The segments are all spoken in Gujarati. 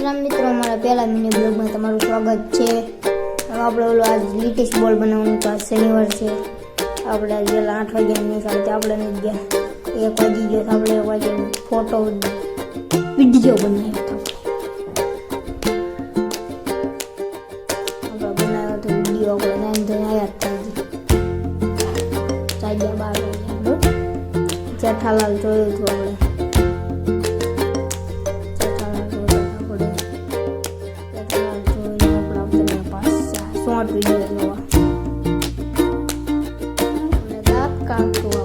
રામ મિત્રો, અમારા પહેલા મિની બ્લોગમાં તમારું સ્વાગત છે। આપણે ઓલો આજ લેટેસ્ટ બોલ બનાવવાનું તો આજ શનિવાર છે। આપણે પહેલાં 8 વાગ્યાની નિશાળથી આપણે નથી ગયા, 1 વાગી ગયો, આપણે 1 વાગે ફોટો વિડીયો બનાવ્યો હતો। આપણે બનાવ્યો હતો વિડીયો, આપણે નાઈન ધોઈને આવ્યા હતા, 12 વાગ્યા જેઠાલાલ જોયું હતું આપણે। वीडियो જોવા અને દાંત કાઢતું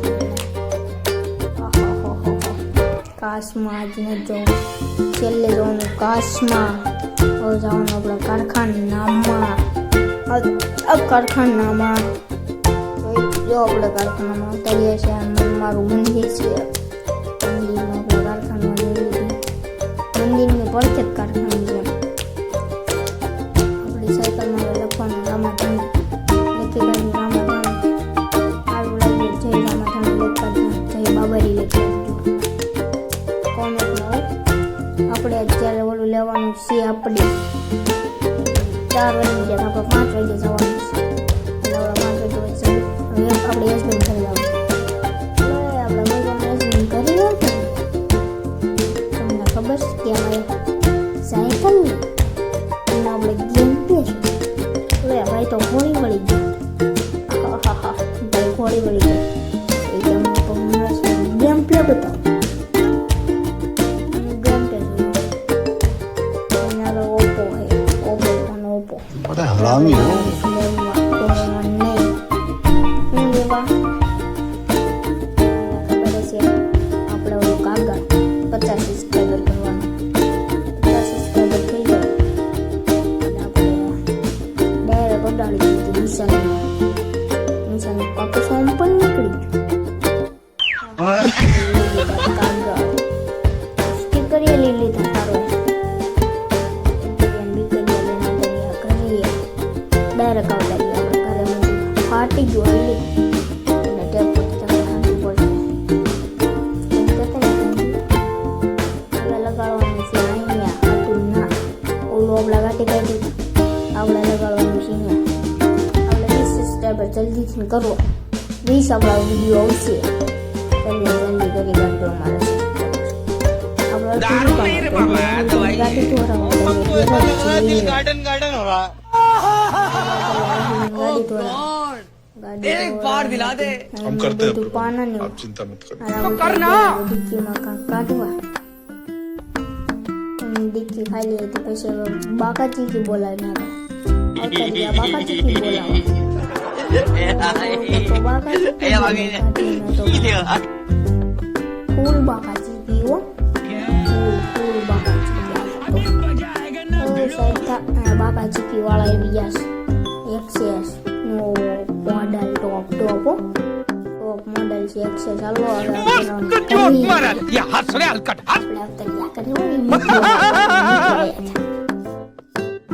આપણે કાશમાં આજ ન જવું, છેલ્લે જવાનું કાશમાં, હવે જવાનું આપણા કારખાનામાં। કારખાનામાં જો આપણે કારખાનામાં ઉતારીએ છીએ, મારું મંદિર છે, મંદિરમાં આપણે કારખાનામાં જઈ લીધું, મંદિરની પડખે જ કારખાનું છે। સાયકલમાં લખવાનું રામાધન લખી કાઢ્યું, રામાધન સારું લાગે, જય રામાધન લખતા જય બાબારી લખી કાઢ્યું કોમેન્ટમાં। આપણે અત્યારે ઓલું લેવાનું છે, આપણે 4 વાગી ગયા, આપણે 5 વાગે જવાનું છે, એટલે આપણે 5 વાગે હવે આપણે યશબેન કરી લાવું, આપણે યશબેન કરી લો। તમને ખબર છે કે અમારે સાયકલ આપણે ગેમ ભાઈ તો ઘોડી વળી ગઈ, ભાઈ ઘોડી વળી ગઈ, એ ગેમ પ્લે બતાવો, ગેમ પ્લે ઓપ્પો હે, ઓપ્પો ફોન ઓપ્પો बड़ा हरामी हो। નહીં લેવા ખબર છે, આપણે ઓલું કાગળ 50 સબસ્ક્રાઈબર કરવાનું, 50 સબસ્ક્રાઈબર થઈ જાય डाली थी निशान पापा फॉर्म पर निकली स्टिकर ये ले ली था सारो भी कर लेना दरिया करिए डायरेक्ट आउट लगी આપણે ઘરે મને ફાટી ગયો એટલે અને ટેપ પર ચકરાતી પડશે આપણે લગાડવાનું છે અહીંયા, આટલું ના ઓલું આપણે ગાટી કાઢી આપણે લગાડવાનું છે અહીંયા। जल्दी से करो, 20 अपना वीडियो આવશે, जल्दी जल्दी કરી કાઢો અમારે। दारू नहीं रे बाबा, दवाई है। दिल गार्डन गार्डन हो रहा है। एक बार दिला दे। हम करते हैं, पाना नहीं, आप चिंता मत करो, तो करना। डिक्की में काटवा डिक्की खाली है तो पैसे बाकाजी की बोला ना बाकाजी की बोला फूल बाकाजी की वो फूल बाकाजी की वाला वियास एक्सेस नो मॉडल टॉप मॉडल से एक्सेस चलो ये हंस रे हलकट हंस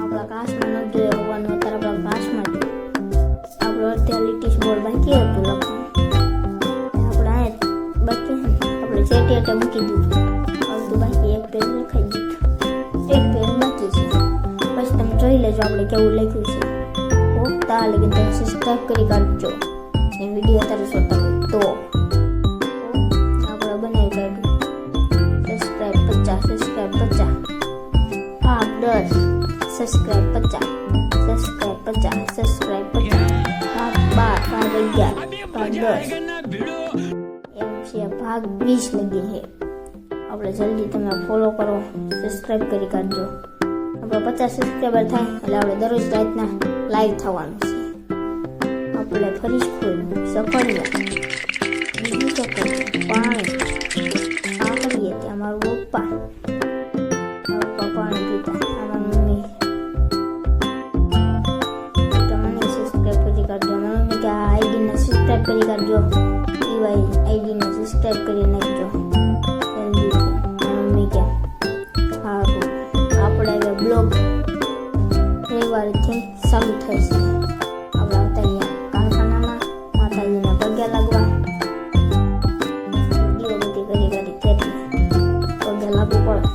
આપણા ક્લાસમાં ન જોયો હોવાનું, અત્યારે આપણા ક્લાસમાં અત્યારે લેટેસ્ટ બોર્ડ બાકી હતું લખવાનું, આપણે બાકી આપણે સેટેટે મૂકી દીધું, અડધું બાકી, એક પેજ લખાઈ દીધું, એક પેજ બાકી છે, બસ તમે જોઈ લેજો આપણે કેવું લખ્યું છે। ત્યાં લગી તમે સબસ્ક્રાઈબ કરી કાઢજો, એ વિડીયો અત્યારે જોતા હોય તો આપણે બનાવી કાઢ્યું। સબસ્ક્રાઈબ 50 સબસ્ક્રાઈબ 50 હા 10 સબસ્ક્રાઈબ 50 સબસ્ક્રાઈબ 50 સબસ્ક્રાઈબ 50 भाग 11 भाग 10 एम से भाग 20 लगे है। આપણે જલ્દી તમે ફોલો કરો, સબસ્ક્રાઇબ કરી કાઢજો, આપણે 50 સબસ્ક્રાઇબર થાય એટલે આપણે દરરોજ રાતના લાઈવ થવાનું છે। આપણે ફરી સફળિયા બીજું સફળ પાણી આ કરીએ ત્યાં મારું પપ્પા પાણી પીતા, મારા મમ્મી सब्सक्राइब કરી કાઢજો, ઈવાય આઈડી ને સબસ્ક્રાઇબ કરી નાખજો જલ્દી મમ્મી કે હારું। આપણે હવે બ્લોગ રવિવારથી ચાલુ થશે, આપણે અત્યારે કારખાનામાં માતાજીના પગે લાગવા વિડીયો બધી કરી પગે લાગવું પડે।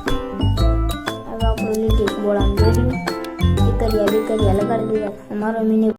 હવે આપણું લીધી બોળામાં દોર્યું, દીકરીયા લગાડી દીધા. અમારો મિની